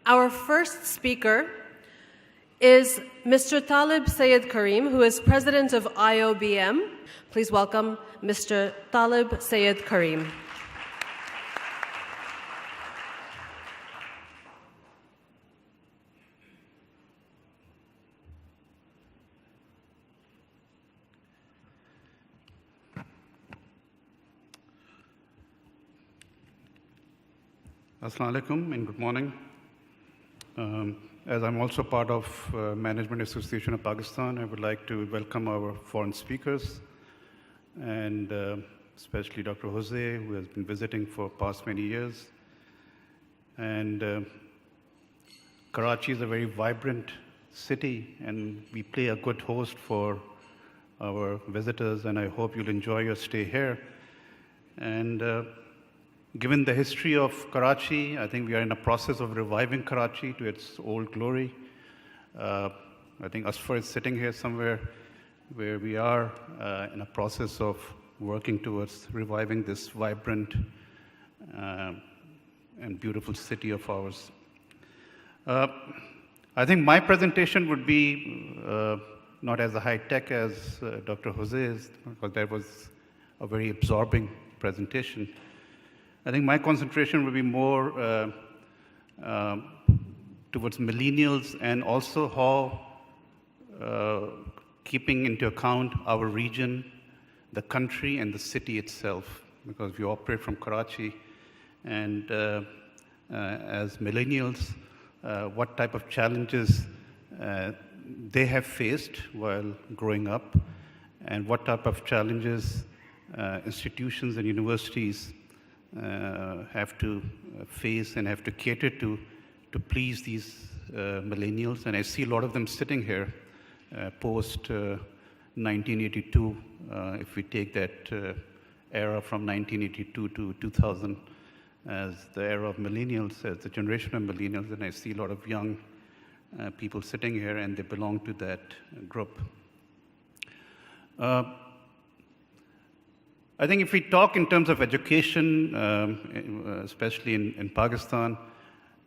Our first speaker is Mr. Talib Syed Karim, who is president of IoBM. Please welcome Mr. Talib Syed Karim. Assalamu alaikum and good morning. As I'm also part of Management Association of Pakistan, I would like to welcome our foreign speakers and especially Dr. Jose, who has been visiting for past many years. And Karachi is a very vibrant city, and we play a good host for our visitors, and I hope you'll enjoy your stay here. And given the history of Karachi, I think we are in a process of reviving Karachi to its old glory. I think Asfar is sitting here somewhere where we are in a process of working towards reviving this vibrant and beautiful city of ours. I think my presentation would be not as high-tech as Dr. Jose is, because that was a very absorbing presentation. I think my concentration will be more towards millennials and also how, keeping into account our region, the country, and the city itself, because we operate from Karachi, and as millennials, what type of challenges they have faced while growing up, and what type of challenges institutions and universities have to face and have to cater to please these millennials. And I see a lot of them sitting here post 1982, if we take that era from 1982 to 2000 as the era of millennials, as the generation of millennials, and I see a lot of young people sitting here, and they belong to that group. I think if we talk in terms of education, especially in Pakistan,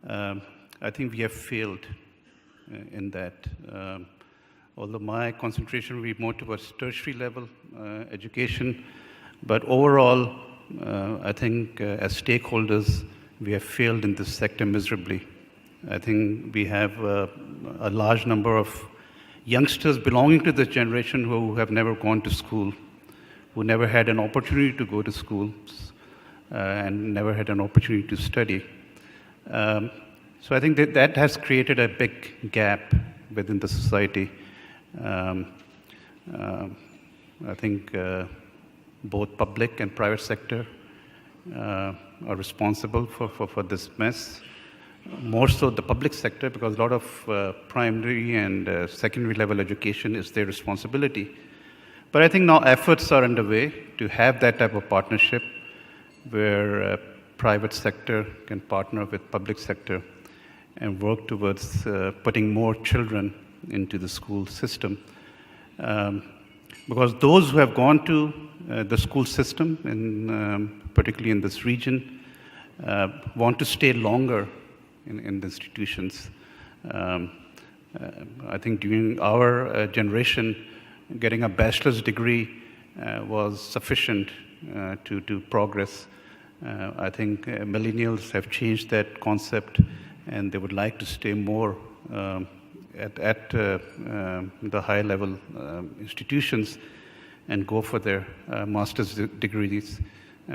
I think we have failed in that. Although my concentration will be more towards tertiary level education, but overall, I think as stakeholders, we have failed in this sector miserably. I think we have a large number of youngsters belonging to this generation who have never gone to school, who never had an opportunity to go to schools and never had an opportunity to study. So I think that has created a big gap within the society. I think both public and private sector are responsible for this mess. More so the public sector, because a lot of primary and secondary level education is their responsibility. But I think now efforts are underway to have that type of partnership where private sector can partner with public sector and work towards putting more children into the school system. Because those who have gone to the school system, particularly in this region, want to stay longer in the institutions. I think during our generation, getting a bachelor's degree was sufficient to progress. I think millennials have changed that concept, and they would like to stay more at the high-level institutions and go for their master's degrees,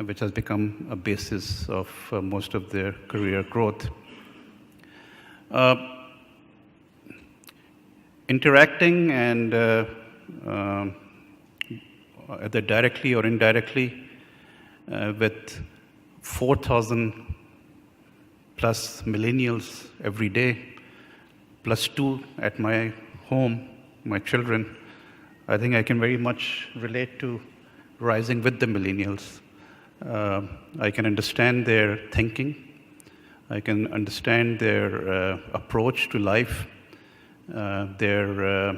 which has become a basis of most of their career growth. Interacting and either directly or indirectly with 4,000 plus millennials every day, plus 2 at my home, my children, I think I can very much relate to rising with the millennials. I can understand their thinking. I can understand their approach to life, their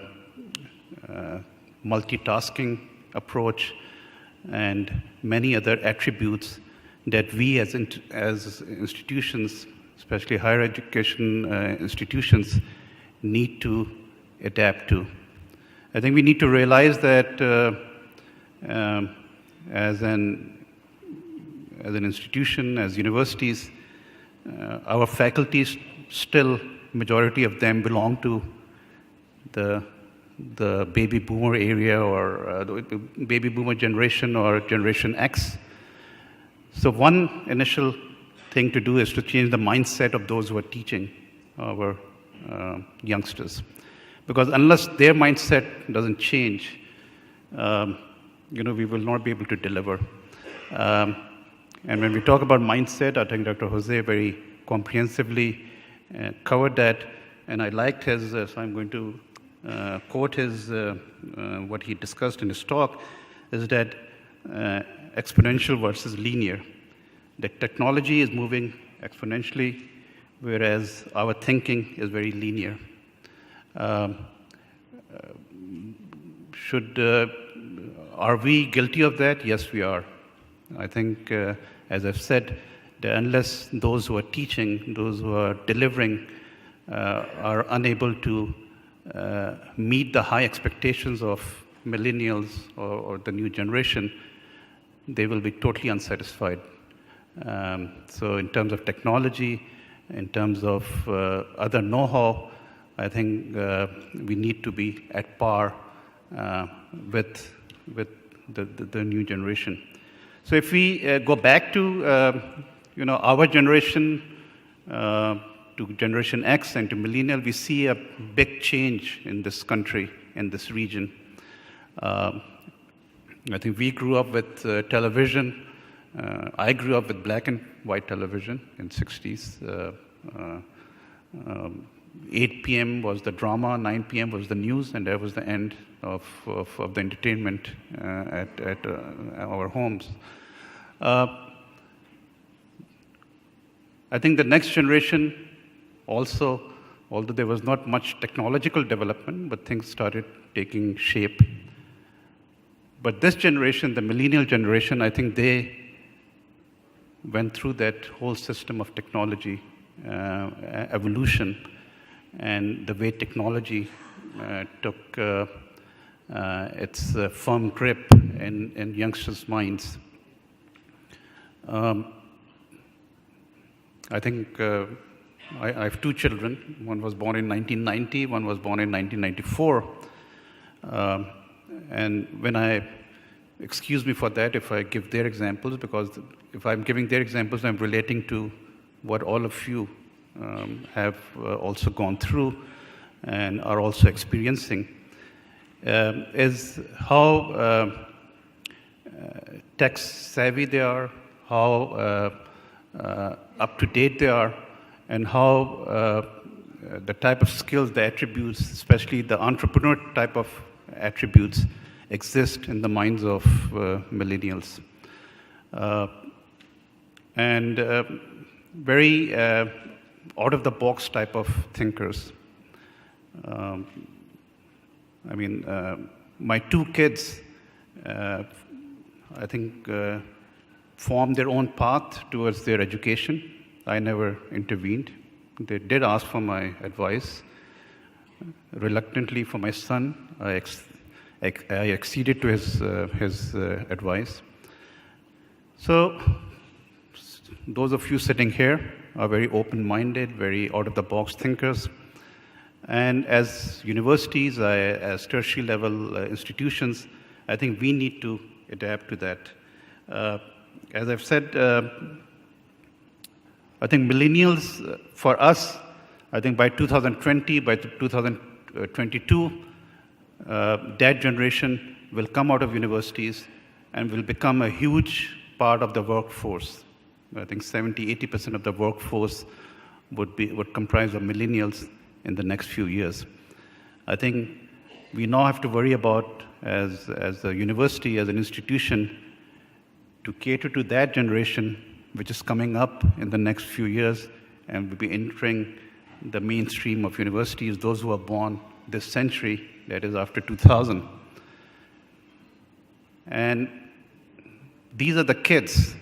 multitasking approach, and many other attributes that we as institutions especially higher education institutions, need to adapt to. I think we need to realize that as an institution, as universities, our faculties still, majority of them belong to the baby boomer area or the baby boomer generation or Generation X. So one initial thing to do is to change the mindset of those who are teaching our youngsters. Because unless their mindset doesn't change, we will not be able to deliver. And when we talk about mindset, I think Dr. Jose very comprehensively covered that, and I liked his, so I'm going to quote his, what he discussed in his talk, is that exponential versus linear. The technology is moving exponentially, whereas our thinking is very linear. Are we guilty of that? Yes, we are. I think, as I've said, that unless those who are teaching, those who are delivering, are unable to meet the high expectations of millennials or the new generation, they will be totally unsatisfied. So in terms of technology, in terms of other know-how, I think we need to be at par with the new generation. So if we go back to our generation, to Generation X and to millennial, we see a big change in this country, in this region. I think we grew up with television. I grew up with black and white television in 60s. 8 p.m. was the drama, 9 p.m. was the news, and that was the end of the entertainment at our homes. I think the next generation also, although there was not much technological development, but things started taking shape. But this generation, the millennial generation, I think they went through that whole system of technology evolution, and the way technology took its firm grip in youngsters' minds. I think I have two children. One was born in 1990, one was born in 1994. And when excuse me for that if I give their examples, because if I'm giving their examples, I'm relating to what all of you have also gone through and are also experiencing, is how tech savvy they are, how up to date they are, and how the type of skills, the attributes, especially the entrepreneur type of attributes, exist in the minds of millennials. And very out-of-the-box type of thinkers. My two kids, I think, formed their own path towards their education. I never intervened. They did ask for my advice. Reluctantly, for my son, I acceded to his advice. So, those of you sitting here are very open-minded, very out-of-the-box thinkers. And as universities, as tertiary level institutions, I think we need to adapt to that. As I've said, I think millennials, for us, I think by 2020, by 2022, that generation will come out of universities and will become a huge part of the workforce. I think 70-80% of the workforce would comprise of millennials in the next few years. I think we now have to worry about, as a university, as an institution, to cater to that generation which is coming up in the next few years and will be entering the mainstream of universities, those who are born this century, that is after 2000. And these are the kids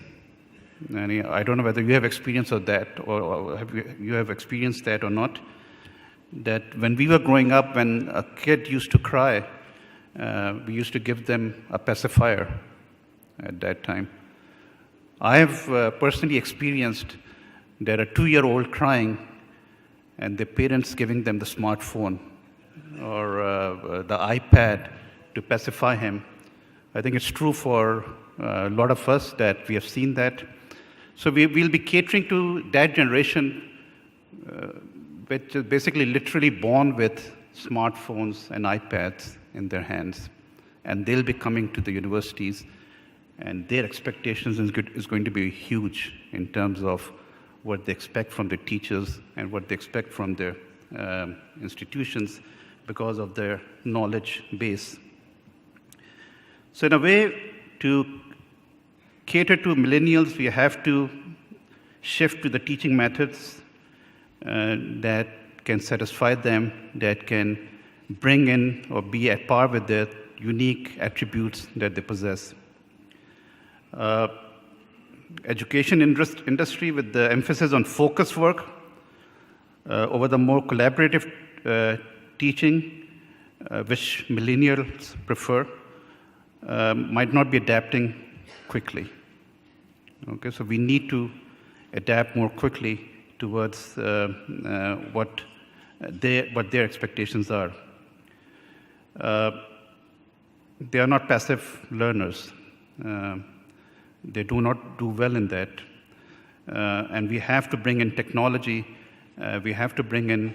And I don't know whether you have experience of that, or have you have experienced that or not, that when we were growing up, when a kid used to cry, we used to give them a pacifier at that time. I have personally experienced that a 2-year-old crying and their parents giving them the smartphone or the iPad to pacify him. I think it's true for a lot of us that we have seen that. So we'll be catering to that generation, which is basically literally born with smartphones and iPads in their hands. And they'll be coming to the universities, and their expectations is going to be huge in terms of what they expect from their teachers and what they expect from their institutions because of their knowledge base. So in a way, to cater to millennials, we have to shift to the teaching methods that can satisfy them, that can bring in or be at par with the unique attributes that they possess. Education industry with the emphasis on focus work over the more collaborative teaching, which millennials prefer, might not be adapting quickly. Okay, so we need to adapt more quickly towards what their expectations are. They are not passive learners. They do not do well in that. And we have to bring in technology. We have to bring in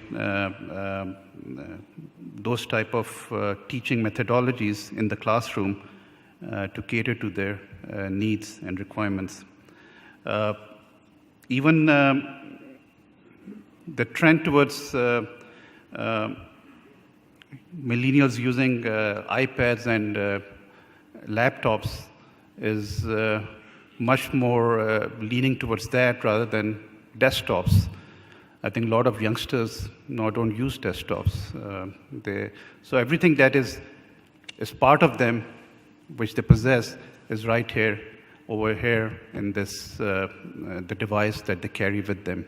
those type of teaching methodologies in the classroom to cater to their needs and requirements. Even the trend towards millennials using iPads and laptops is much more leaning towards that rather than desktops. I think a lot of youngsters now don't use desktops. So everything that is part of them, which they possess, is right here, over here in this the device that they carry with them.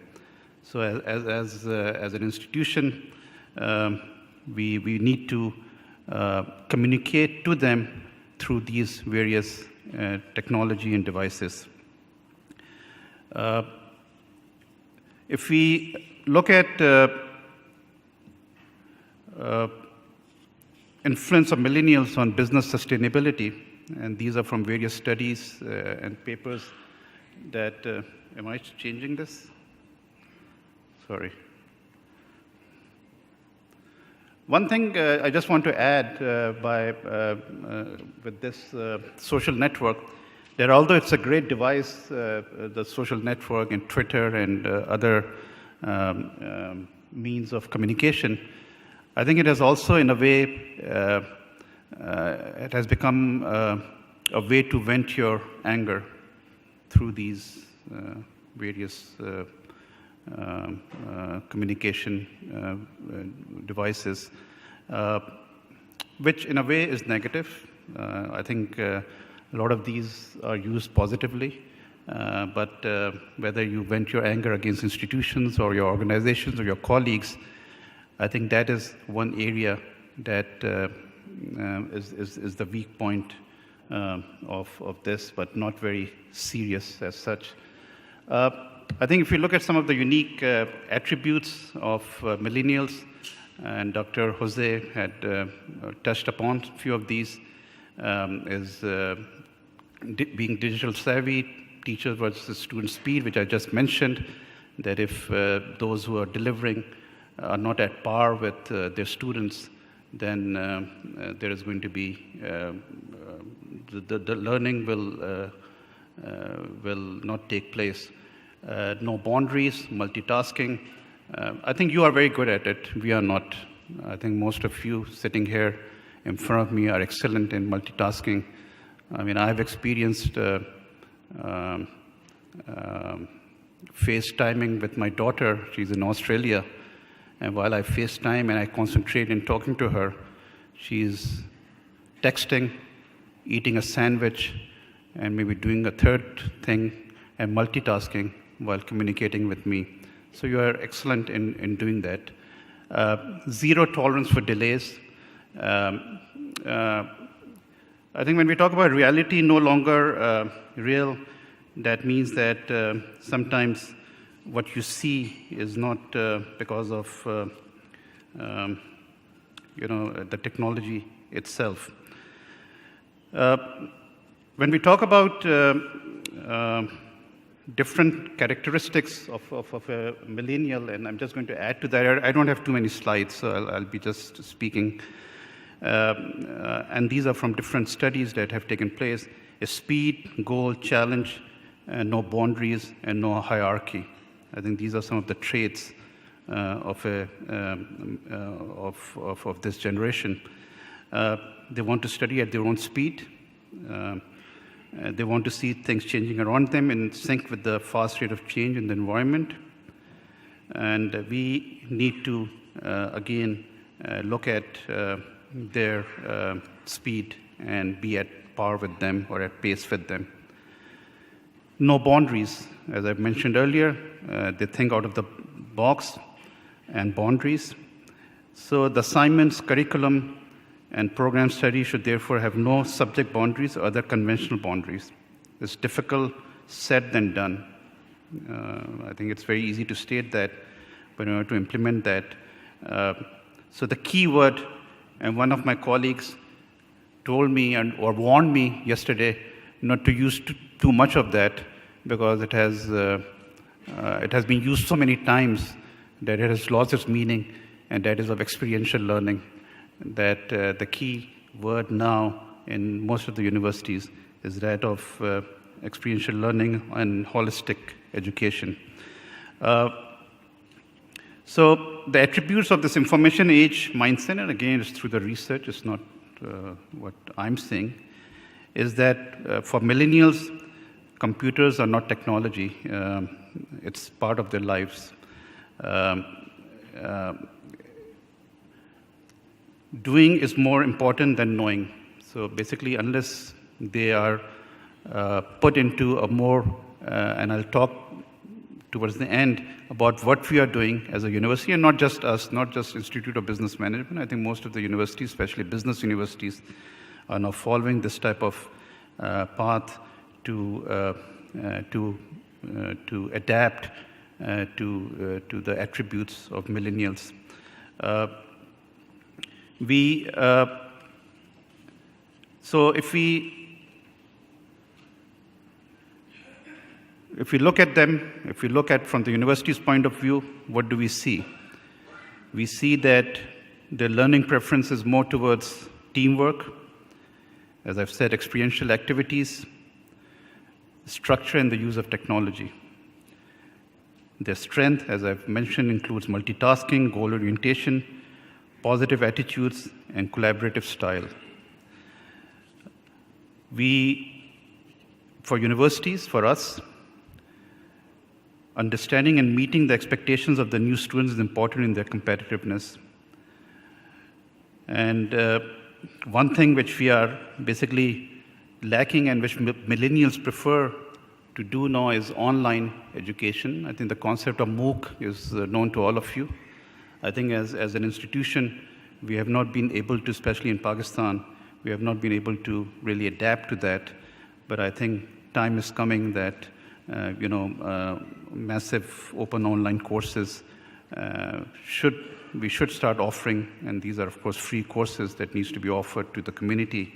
So as an institution, we need to communicate to them through these various technology and devices. If we look at influence of millennials on business sustainability, and these are from various studies and papers that, am I changing this? Sorry. One thing I just want to add with this social network, that although it's a great device, the social network and Twitter and other means of communication, I think it has also, in a way, it has become a way to vent your anger through these various communication devices, which in a way is negative. I think a lot of these are used positively, but whether you vent your anger against institutions or your organizations or your colleagues, I think that is one area that is the weak point of this, but not very serious as such. I think if you look at some of the unique attributes of millennials, and Dr. Jose had touched upon a few of these, is being digital savvy, teacher versus student speed, which I just mentioned, that if those who are delivering are not at par with their students, then there is going to be, the learning will not take place. No boundaries, multitasking. I think you are very good at it. We are not. I think most of you sitting here in front of me are excellent in multitasking. I mean, I've experienced FaceTiming with my daughter. She's in Australia. And while I FaceTime and I concentrate in talking to her, she's texting, eating a sandwich, and maybe doing a third thing, and multitasking while communicating with me. So you are excellent in doing that. Zero tolerance for delays. I think when we talk about reality no longer real, that means that sometimes what you see is not because of the technology itself. When we talk about different characteristics of a millennial, and I'm just going to add to that, I don't have too many slides, so I'll be just speaking. And these are from different studies that have taken place: is speed, goal, challenge, no boundaries, and no hierarchy. I think these are some of the traits of this generation. They want to study at their own speed. They want to see things changing around them in sync with the fast rate of change in the environment. And we need to, again, look at their speed and be at par with them or at pace with them. No boundaries. As I mentioned earlier, they think out of the box and boundaries. So the assignments, curriculum, and program study should therefore have no subject boundaries or other conventional boundaries. It's difficult said than done. I think it's very easy to state that, but in order to implement that. So the key word, and one of my colleagues told me or warned me yesterday not to use too much of that, because it has been used so many times that it has lost its meaning, and that is of experiential learning. That the key word now in most of the universities is that of experiential learning and holistic education. So the attributes of this information age mindset, and again, it's through the research, it's not what I'm saying, is that for millennials, computers are not technology. It's part of their lives. Doing is more important than knowing. So basically, unless they are put into a more, and I'll talk towards the end about what we are doing as a university, and not just us, not just Institute of Business Management. I think most of the universities, especially business universities, are now following this type of path to adapt to the attributes of millennials. So if we look at them, if we look at from the university's point of view, what do we see? We see that their learning preference is more towards teamwork, as I've said, experiential activities, structure, and the use of technology. Their strength, as I've mentioned, includes multitasking, goal orientation, positive attitudes, and collaborative style. For universities, for us, understanding and meeting the expectations of the new students is important in their competitiveness. And one thing which we are basically lacking and which millennials prefer to do now is online education. I think the concept of MOOC is known to all of you. I think as an institution, we have not been able to, especially in Pakistan, we have not been able to really adapt to that. But I think time is coming that massive open online courses we should start offering, and these are of course free courses that needs to be offered to the community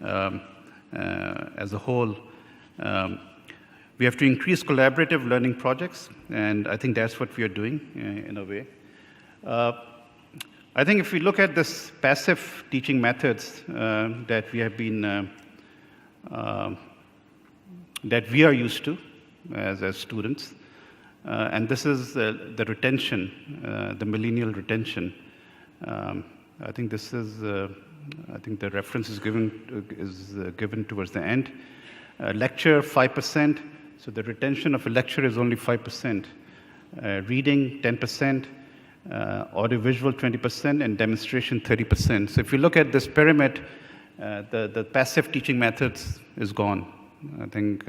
as a whole. We have to increase collaborative learning projects, and I think that's what we are doing in a way. I think if we look at this passive teaching methods that we have been that we are used to as students, and this is the retention, the millennial retention. I think this is, I think the reference is given towards the end. Lecture 5%, so the retention of a lecture is only 5%. Reading 10%, audiovisual 20%, and demonstration 30%. So if you look at this pyramid, the passive teaching methods is gone. I think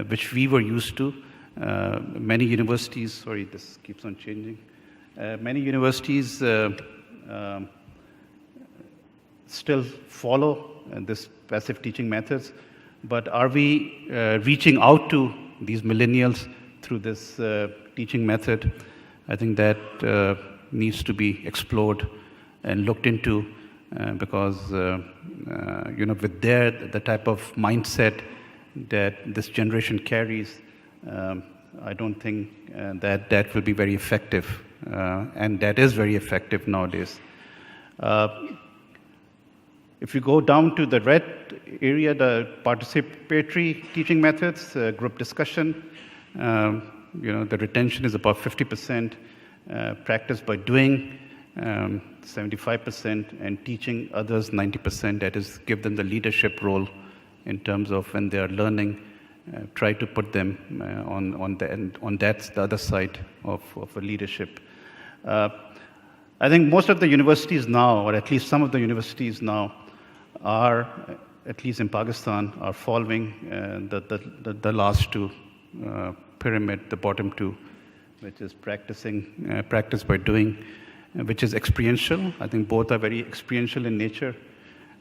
which we were used to. Many universities, sorry, this keeps on changing. Many universities still follow this passive teaching methods, but are we reaching out to these millennials through this teaching method? I think that needs to be explored and looked into because, with the type of mindset that this generation carries, I don't think that will be very effective, and that is very effective nowadays. If you go down to the red area, the participatory teaching methods, group discussion, the retention is about 50%, practice by doing 75%, and teaching others 90%. That is, give them the leadership role in terms of when they are learning, try to put them on the other side of a leadership. I think most of the universities now, or at least some of the universities now, are, at least in Pakistan, are following the last two pyramid, the bottom two, which is practice by doing, which is experiential. I think both are very experiential in nature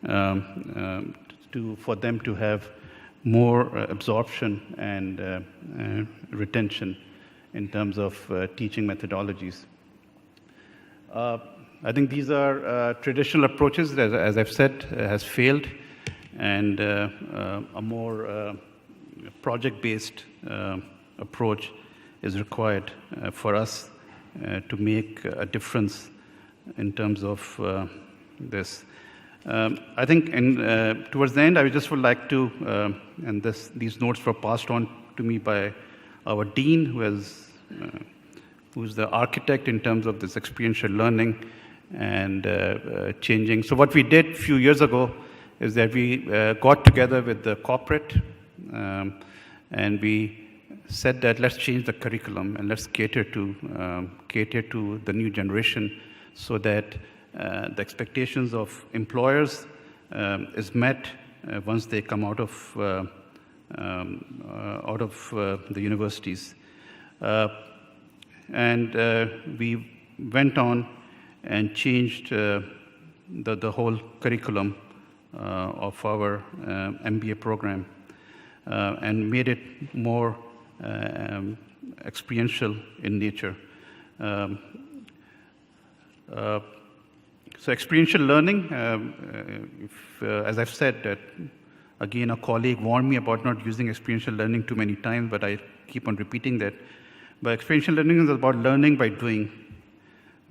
for them to have more absorption and retention in terms of teaching methodologies. I think these are traditional approaches that, as I've said, has failed, and a more project-based approach is required for us to make a difference in terms of this. I think towards the end, I just would like to, and these notes were passed on to me by our dean, who's the architect in terms of this experiential learning and changing. So what we did a few years ago is that we got together with the corporate and we said that let's change the curriculum and let's cater to the new generation so that the expectations of employers is met once they come out of the universities. And we went on and changed the whole curriculum of our MBA program and made it more experiential in nature. So experiential learning, as I've said, that again, a colleague warned me about not using experiential learning too many times, but I keep on repeating that. But experiential learning is about learning by doing,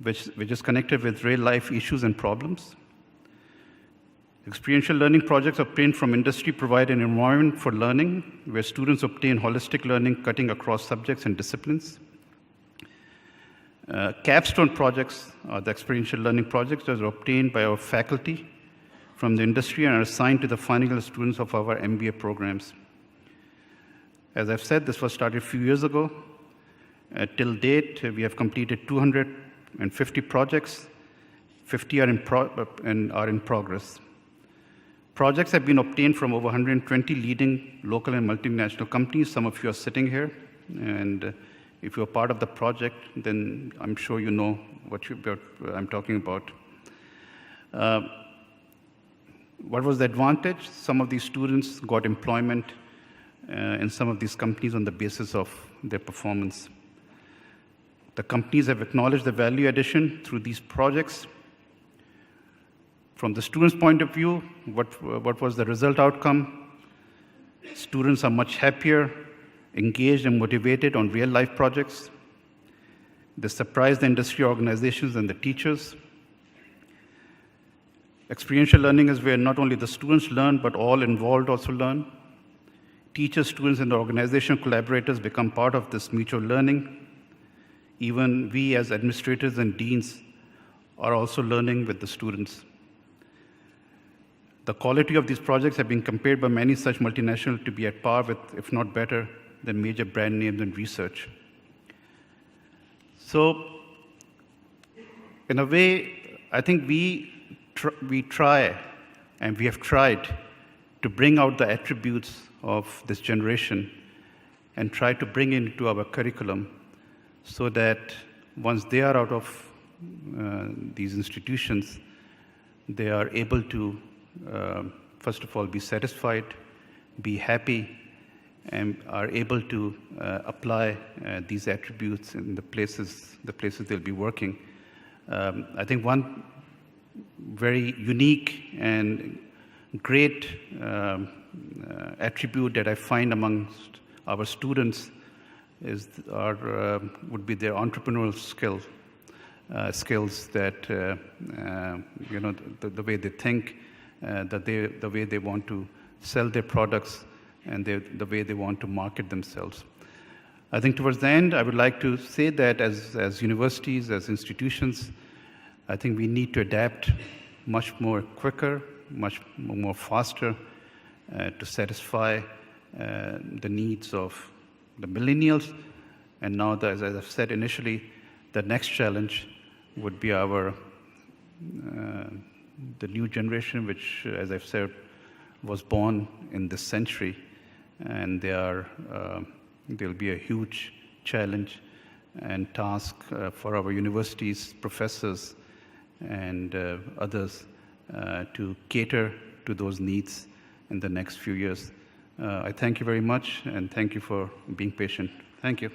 which is connected with real-life issues and problems. Experiential learning projects obtained from industry provide an environment for learning where students obtain holistic learning cutting across subjects and disciplines. Capstone projects are the experiential learning projects that are obtained by our faculty from the industry and are assigned to the final year students of our MBA programs. As I've said, this was started a few years ago. Till date, we have completed 250 projects, 50 are in progress. Projects have been obtained from over 120 leading local and multinational companies. Some of you are sitting here, and if you're part of the project, then I'm sure you know what I'm talking about. What was the advantage? Some of these students got employment in some of these companies on the basis of their performance. The companies have acknowledged the value addition through these projects. From the students' point of view, what was the result outcome? Students are much happier, engaged and motivated on real-life projects. They surprise the industry organizations and the teachers. Experiential learning is where not only the students learn, but all involved also learn. Teachers, students, and the organizational collaborators become part of this mutual learning. Even we as administrators and deans are also learning with the students. The quality of these projects have been compared by many such multinationals to be at par with, if not better, than major brand names in research. So, in a way, I think we try, and we have tried, to bring out the attributes of this generation and try to bring into our curriculum so that once they are out of these institutions, they are able to, first of all, be satisfied, be happy, and are able to apply these attributes in the places they'll be working. I think one very unique and great attribute that I find amongst our students is would be their entrepreneurial skills that the way they think, the way they want to sell their products, and the way they want to market themselves. I think towards the end, I would like to say that as universities, as institutions, I think we need to adapt much more quicker, much more faster to satisfy the needs of the millennials. And now, as I've said initially, the next challenge would be the new generation, which, as I've said, was born in this century. And there'll be a huge challenge and task for our universities, professors, and others to cater to those needs in the next few years. I thank you very much, and thank you for being patient. Thank you.